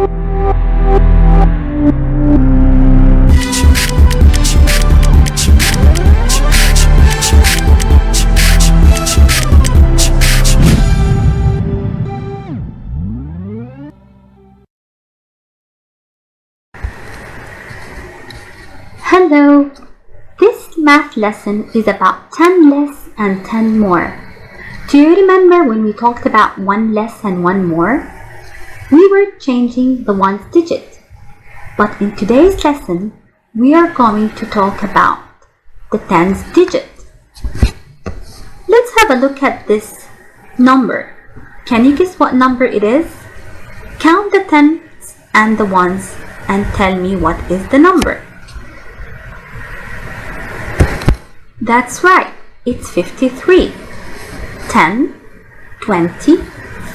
Hello! This math lesson is about 10 less and 10 more. Do you remember when we talked about 1 less and 1 more? We were changing the ones digit. But in today's lesson, we are going to talk about the tens digit. Let's have a look at this number. Can you guess what number it is? Count the tens and the ones and tell me what is the number. That's right, it's 53. 10, 20,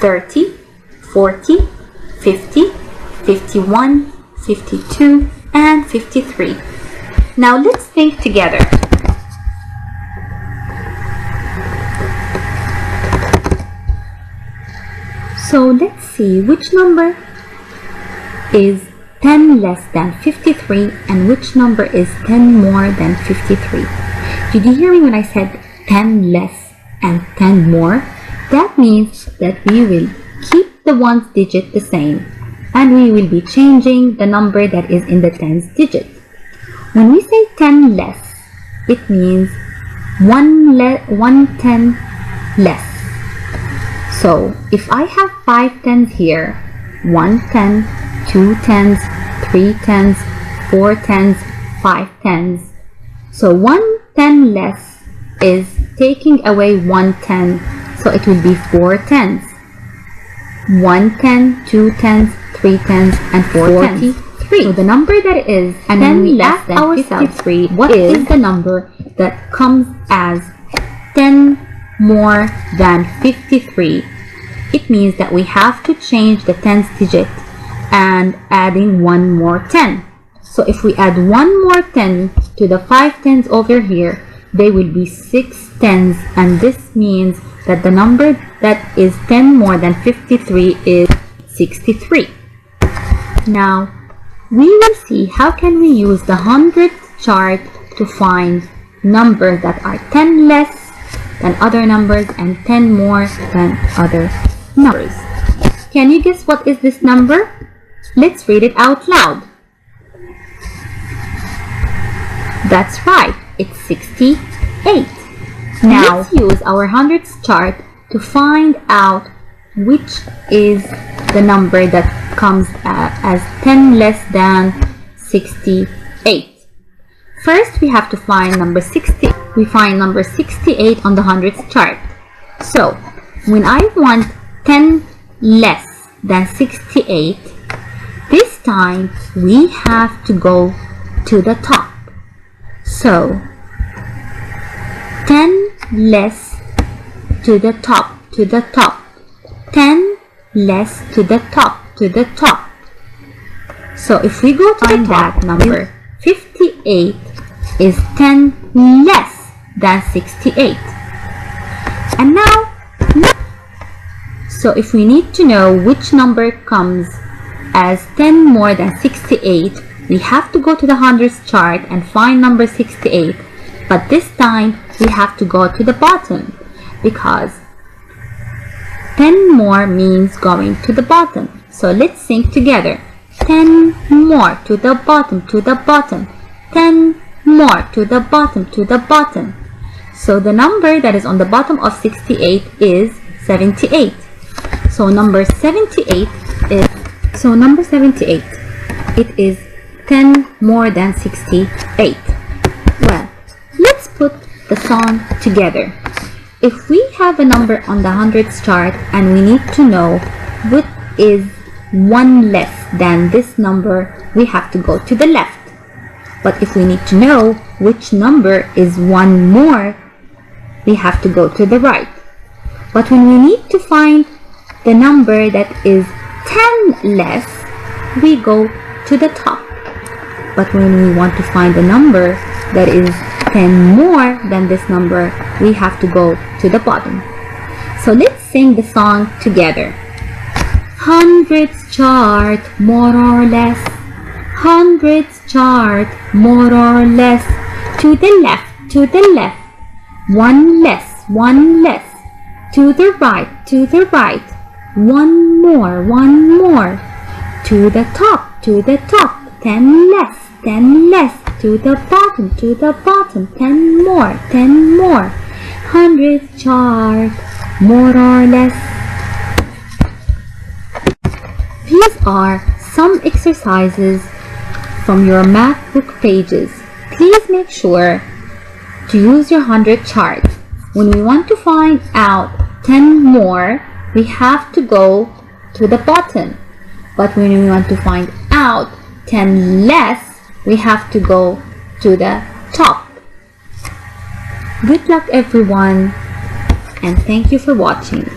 30, 40, 50, 51, 52, and 53. Now let's think together. So let's see which number is 10 less than 53 and which number is 10 more than 53. Did you hear me when I said 10 less and 10 more? That means that we will keep the ones digit the same and we will be changing the number that is in the tens digit. When we say 10 less, it means one 10 less. So if I have 5 tens here, 1 10, 2 tens, 3 tens, 4 tens, 5 tens. So 1 10 less is taking away 1 10, so it will be 4 tens. 1 10, 2 tens, 3 tens, and 4 tens. So the number that is 10 less than 53, what is the number that comes as 10 more than 53? It means that we have to change the tens digit and adding 1 more 10. So if we add 1 more 10 to the 5 tens over here, they will be 6 tens, and this means that the number that is 10 more than 53 is 63. Now, we will see how can we use the hundredth chart to find numbers that are 10 less than other numbers and 10 more than other numbers. Can you guess what is this number? Let's read it out loud. That's right, it's 68. Now let's use our hundredths chart to find out which is the number that comes as 10 less than 68. First, we have to find number 60. We find number 68 on the hundredths chart. So, when I want 10 less than 68, this time we have to go to the top. So, 10 less to the top, to the top. 10 less to the top, to the top. So, if we go to find that number, 58 is 10 less than 68. And now, so if we need to know which number comes as 10 more than 68, we have to go to the hundredths chart and find number 68, but this time we have to go to the bottom because 10 more means going to the bottom. So let's think together. 10 more to the bottom, to the bottom. 10 more to the bottom, to the bottom. So the number that is on the bottom of 68 is 78. So number 78 is, it is 10 more than 68. Well, let's put the song together. If we have a number on the hundredths chart and we need to know what is 1 less than this number, we have to go to the left. But if we need to know which number is 1 more, we have to go to the right. But when we need to find the number that is 10 less, we go to the top. But when we want to find a number that is 10 more than this number, we have to go to the bottom. So let's sing the song together. Hundreds chart, more or less. Hundreds chart, more or less. To the left, to the left. One less, one less. To the right, to the right. One more, one more. To the top, to the top. 10 less, 10 less. To the bottom, 10 more, 10 more. Hundreds chart, more or less. These are some exercises from your math book pages. Please make sure to use your 100 chart. When we want to find out 10 more, we have to go to the bottom. But when we want to find out 10 less, we have to go to the top. Good luck everyone, and thank you for watching.